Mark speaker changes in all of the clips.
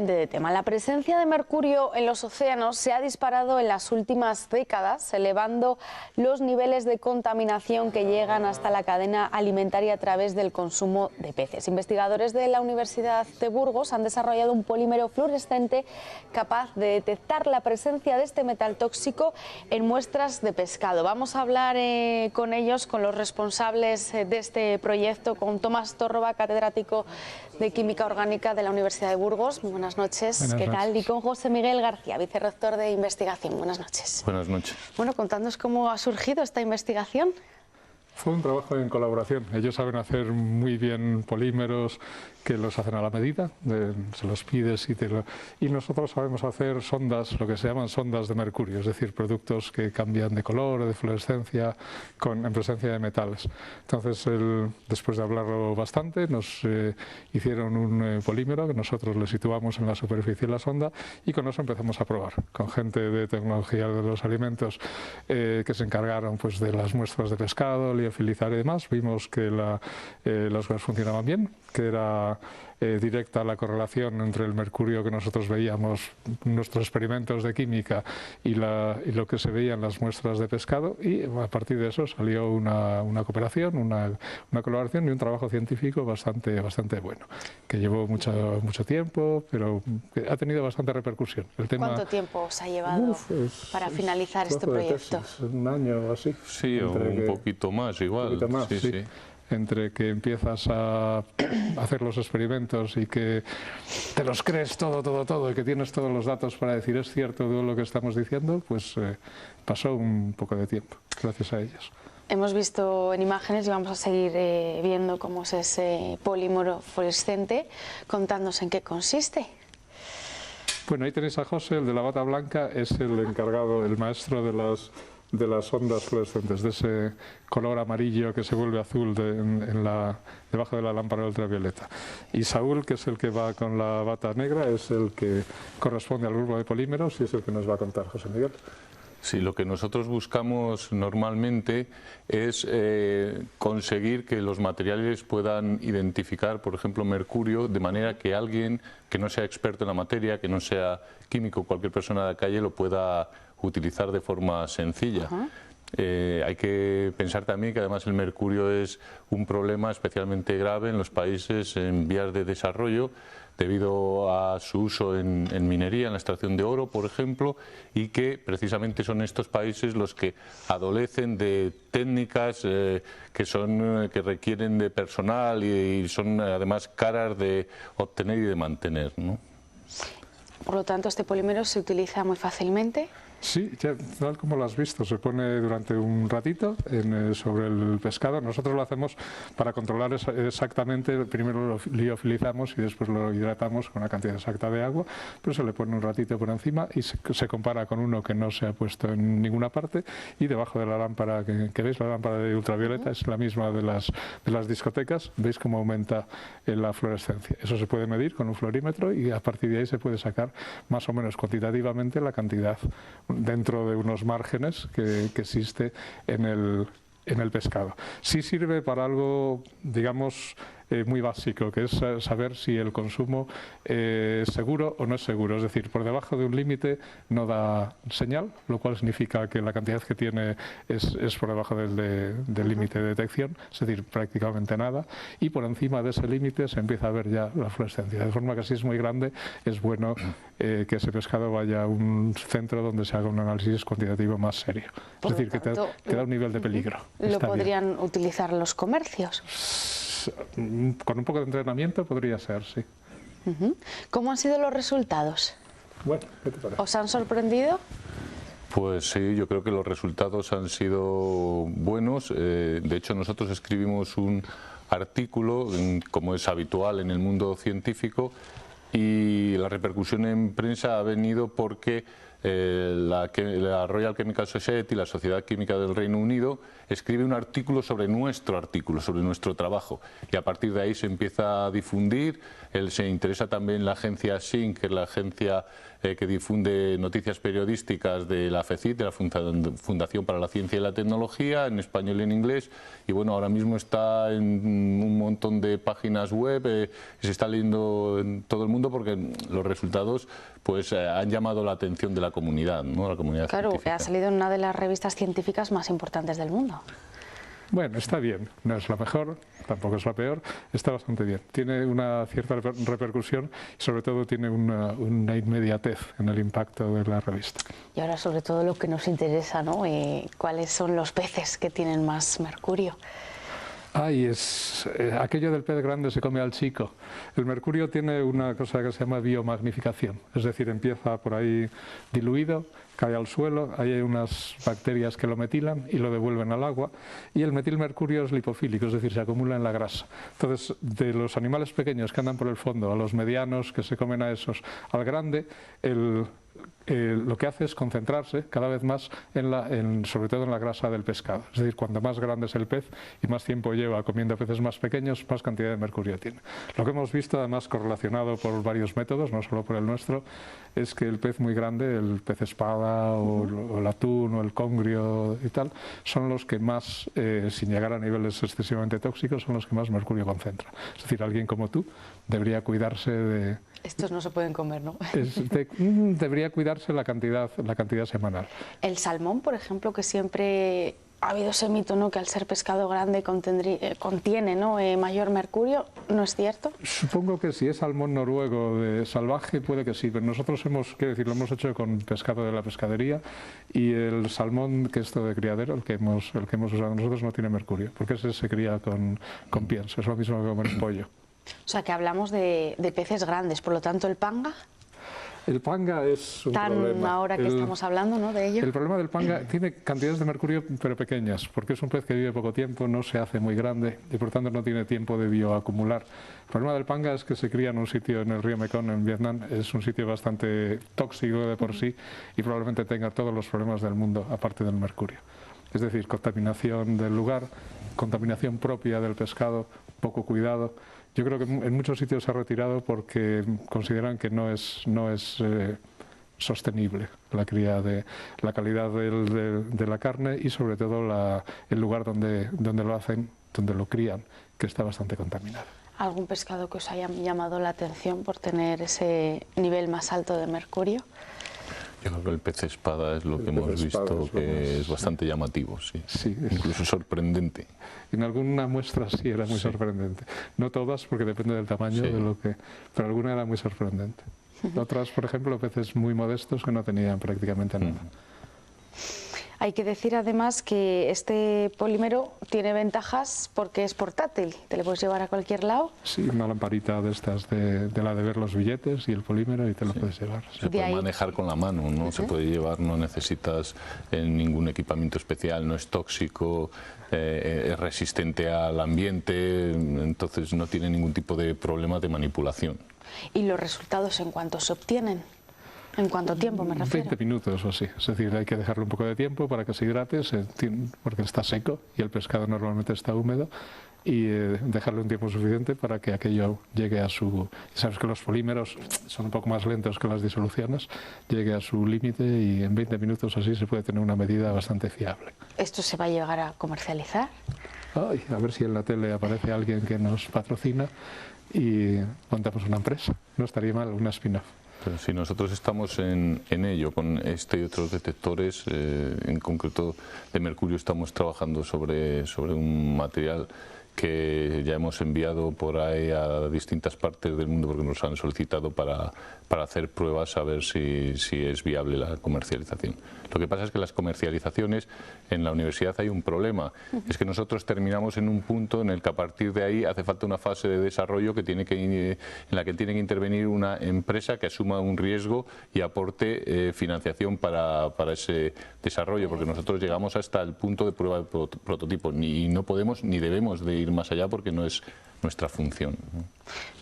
Speaker 1: De tema. La presencia de mercurio en los océanos se ha disparado en las últimas décadas, elevando los niveles de contaminación que llegan hasta la cadena alimentaria a través del consumo de peces. Investigadores de la Universidad de Burgos han desarrollado un polímero fluorescente capaz de detectar la presencia de este metal tóxico en muestras de pescado. Vamos a hablar con ellos, con los responsables de este proyecto, con Tomás Torroba, catedrático de Química Orgánica de la Universidad de Burgos. Muy buenas noches. ¿Qué tal? Y con José Miguel García, vicerrector de investigación. Buenas noches.
Speaker 2: Buenas noches.
Speaker 1: Bueno, contadnos cómo ha surgido esta investigación.
Speaker 3: Fue un trabajo en colaboración. Ellos saben hacer muy bien polímeros que los hacen a la medida, se los pides y nosotros sabemos hacer sondas, lo que se llaman sondas de mercurio, es decir, productos que cambian de color o de fluorescencia en presencia de metales. Entonces, después de hablarlo bastante, nos hicieron un polímero que nosotros le situamos en la superficie de la sonda y con eso empezamos a probar, con gente de tecnología de los alimentos que se encargaron pues, de las muestras de pescado, liofilizar y demás. Vimos que las cosas funcionaban bien, que era directa la correlación entre el mercurio que nosotros veíamos en nuestros experimentos de química y lo que se veía en las muestras de pescado, y a partir de eso salió una cooperación, una colaboración y un trabajo científico bastante bueno, que llevó mucho tiempo, pero que ha tenido bastante repercusión.
Speaker 1: ¿Cuánto tiempo os ha llevado para finalizar este proyecto?
Speaker 3: Un año o así.
Speaker 2: Sí, o un poquito más igual.
Speaker 3: Sí. Entre que empiezas a hacer los experimentos y que te los crees todo y que tienes todos los datos para decir es cierto todo lo que estamos diciendo, pues pasó un poco de tiempo, gracias a ellos.
Speaker 1: Hemos visto en imágenes y vamos a seguir viendo cómo es ese polímero fluorescente. Contadnos en qué consiste.
Speaker 3: Bueno, ahí tenéis a José, el de la bata blanca, es el encargado, el maestro de las ondas fluorescentes, de ese color amarillo que se vuelve azul debajo de la lámpara ultravioleta. Y Saúl, que es el que va con la bata negra, es el que corresponde al grupo de polímeros y es el que nos va a contar José Miguel.
Speaker 2: Sí, lo que nosotros buscamos normalmente es conseguir que los materiales puedan identificar, por ejemplo, mercurio, de manera que alguien que no sea experto en la materia, que no sea químico, cualquier persona de la calle lo pueda utilizar de forma sencilla. Hay que pensar también que además el mercurio es un problema especialmente grave en los países en vías de desarrollo, debido a su uso en minería, en la extracción de oro, por ejemplo, y que precisamente son estos países los que adolecen de técnicas que requieren de personal y son además caras de obtener y de mantener, ¿no?
Speaker 1: Por lo tanto, este polímero se utiliza muy fácilmente.
Speaker 3: Sí, ya, tal como lo has visto, se pone durante un ratito sobre el pescado. Nosotros lo hacemos para controlar exactamente, primero lo liofilizamos y después lo hidratamos con una cantidad exacta de agua, pero se le pone un ratito por encima y se compara con uno que no se ha puesto en ninguna parte, y debajo de la lámpara que veis, la lámpara de ultravioleta, es la misma de las discotecas. Veis cómo aumenta la fluorescencia. Eso se puede medir con un fluorímetro y a partir de ahí se puede sacar más o menos cuantitativamente la cantidad dentro de unos márgenes que existe en el pescado. Sí sirve para algo, digamos, muy básico, que es saber si el consumo es seguro o no es seguro. Es decir, por debajo de un límite no da señal, lo cual significa que la cantidad que tiene es por debajo del límite de detección, es decir, prácticamente nada, y por encima de ese límite se empieza a ver ya la fluorescencia. De forma que si es muy grande, es bueno que ese pescado vaya a un centro donde se haga un análisis cuantitativo más serio. Es decir, que te da un nivel de peligro.
Speaker 1: ¿Lo podrían utilizar los comercios?
Speaker 3: Con un poco de entrenamiento podría ser, sí.
Speaker 1: ¿Cómo han sido los resultados?
Speaker 3: Bueno, ¿qué te parece?
Speaker 1: ¿Os han sorprendido?
Speaker 2: Pues sí, yo creo que los resultados han sido buenos. De hecho, nosotros escribimos un artículo, como es habitual en el mundo científico, y la repercusión en prensa ha venido porque la Royal Chemical Society, la Sociedad Química del Reino Unido, escribe un artículo, sobre nuestro trabajo, y a partir de ahí se empieza a difundir. Se interesa también la agencia SINC, que es la agencia que difunde noticias periodísticas de la FECIT, de la Fundación para la Ciencia y la Tecnología, en español y en inglés, y bueno, ahora mismo está en un montón de páginas web, se está leyendo en todo el mundo, porque los resultados pues han llamado la atención de la comunidad, ¿no? La comunidad científica.
Speaker 1: Ha salido en una de las revistas científicas más importantes del mundo.
Speaker 3: Bueno, está bien, no es la mejor, tampoco es la peor, está bastante bien. Tiene una cierta repercusión y sobre todo tiene una inmediatez en el impacto de la revista.
Speaker 1: Y ahora sobre todo lo que nos interesa, ¿no? ¿Cuáles son los peces que tienen más mercurio?
Speaker 3: Aquello del pez grande se come al chico. El mercurio tiene una cosa que se llama biomagnificación, es decir, empieza por ahí diluido, cae al suelo, ahí hay unas bacterias que lo metilan y lo devuelven al agua, y el metilmercurio es lipofílico, es decir, se acumula en la grasa. Entonces, de los animales pequeños que andan por el fondo, a los medianos que se comen a esos, al grande, lo que hace es concentrarse cada vez más sobre todo en la grasa del pescado. Es decir, cuanto más grande es el pez y más tiempo lleva comiendo peces más pequeños, más cantidad de mercurio tiene. Lo que hemos visto, además correlacionado por varios métodos, no solo por el nuestro, es que el pez muy grande, el pez espada o el atún o el congrio y tal, son los que más, sin llegar a niveles excesivamente tóxicos, son los que más mercurio concentran. Es decir, alguien como tú debería cuidarse de...
Speaker 1: Estos no se pueden comer, ¿no?
Speaker 3: Debería cuidarse la cantidad semanal.
Speaker 1: El salmón, por ejemplo, que siempre ha habido ese mito, ¿no?, que al ser pescado grande contiene, ¿no?, mayor mercurio, ¿no es cierto?
Speaker 3: Supongo que si es salmón noruego de salvaje puede que sí, pero nosotros lo hemos hecho con pescado de la pescadería, y el salmón, que es esto de criadero, el que hemos usado nosotros, no tiene mercurio, porque ese se cría con pienso, es lo mismo que comer un pollo.
Speaker 1: O sea, que hablamos de peces grandes, por lo tanto el panga...
Speaker 3: El panga es un problema.
Speaker 1: Ahora que estamos hablando, ¿no?, de ello.
Speaker 3: El problema del panga tiene cantidades de mercurio pero pequeñas, porque es un pez que vive poco tiempo, no se hace muy grande y por tanto no tiene tiempo de bioacumular. El problema del panga es que se cría en un sitio en el río Mekong, en Vietnam, es un sitio bastante tóxico de por sí y probablemente tenga todos los problemas del mundo aparte del mercurio. Es decir, contaminación del lugar, contaminación propia del pescado, poco cuidado. Yo creo que en muchos sitios se ha retirado porque consideran que no es sostenible la cría la calidad de la carne y sobre todo el lugar donde lo hacen, donde lo crían, que está bastante contaminado.
Speaker 1: ¿Algún pescado que os haya llamado la atención por tener ese nivel más alto de mercurio?
Speaker 2: Yo creo que el pez espada es lo que hemos visto, que es bastante llamativo, sí. Sí, incluso sorprendente.
Speaker 3: En alguna muestra sí era muy sorprendente. No todas, porque depende del tamaño, pero alguna era muy sorprendente. Otras, por ejemplo, peces muy modestos que no tenían prácticamente nada.
Speaker 1: Hay que decir además que este polímero tiene ventajas porque es portátil, te lo puedes llevar a cualquier lado.
Speaker 3: Sí, una lamparita de estas, de la de ver los billetes y el polímero, y te lo puedes llevar.
Speaker 2: Se puede manejar con la mano, ¿no? Se puede llevar, no necesitas ningún equipamiento especial, no es tóxico, es resistente al ambiente, entonces no tiene ningún tipo de problema de manipulación.
Speaker 1: ¿Y los resultados en cuánto se obtienen? ¿En cuánto tiempo me refiero?
Speaker 3: 20 minutos o así, es decir, hay que dejarle un poco de tiempo para que se hidrate, porque está seco y el pescado normalmente está húmedo, y dejarle un tiempo suficiente para que aquello llegue a su... Sabes que los polímeros son un poco más lentos que las disoluciones, llegue a su límite, y en 20 minutos así se puede tener una medida bastante fiable.
Speaker 1: ¿Esto se va a llegar a comercializar?
Speaker 3: Ay, a ver si en la tele aparece alguien que nos patrocina y montamos una empresa, no estaría mal, una spin-off.
Speaker 2: Pero si nosotros estamos en ello, con este y otros detectores, en concreto de mercurio, estamos trabajando sobre un material que ya hemos enviado por ahí a distintas partes del mundo porque nos han solicitado para hacer pruebas a ver si es viable la comercialización. Lo que pasa es que las comercializaciones en la universidad hay un problema, es que nosotros terminamos en un punto en el que a partir de ahí hace falta una fase de desarrollo en la que tiene que intervenir una empresa que asuma un riesgo y aporte financiación para ese desarrollo, porque nosotros llegamos hasta el punto de prueba de prototipo y no podemos ni debemos de ir ir más allá porque no es nuestra función, ¿no?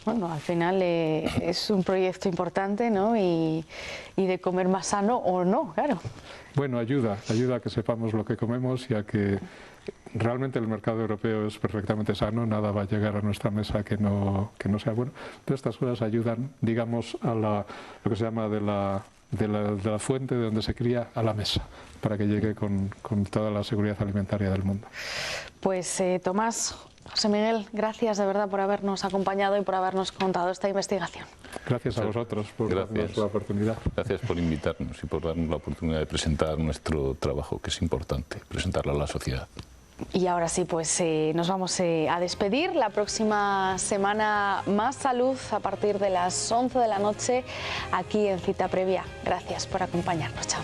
Speaker 1: Bueno, al final es un proyecto importante, ¿no? Y de comer más sano o no, claro.
Speaker 3: Bueno, ayuda a que sepamos lo que comemos y a que realmente el mercado europeo es perfectamente sano, nada va a llegar a nuestra mesa que no sea bueno. Pero estas cosas ayudan, digamos, a lo que se llama de la fuente de donde se cría a la mesa, para que llegue con toda la seguridad alimentaria del mundo.
Speaker 1: Pues Tomás, José Miguel, gracias de verdad por habernos acompañado y por habernos contado esta investigación.
Speaker 3: Gracias a vosotros por darnos la oportunidad.
Speaker 2: Gracias por invitarnos y por darnos la oportunidad de presentar nuestro trabajo, que es importante, presentarlo a la sociedad.
Speaker 1: Y ahora sí, pues nos vamos a despedir. La próxima semana más salud a partir de las 11 de la noche aquí en Cita Previa. Gracias por acompañarnos. Chao.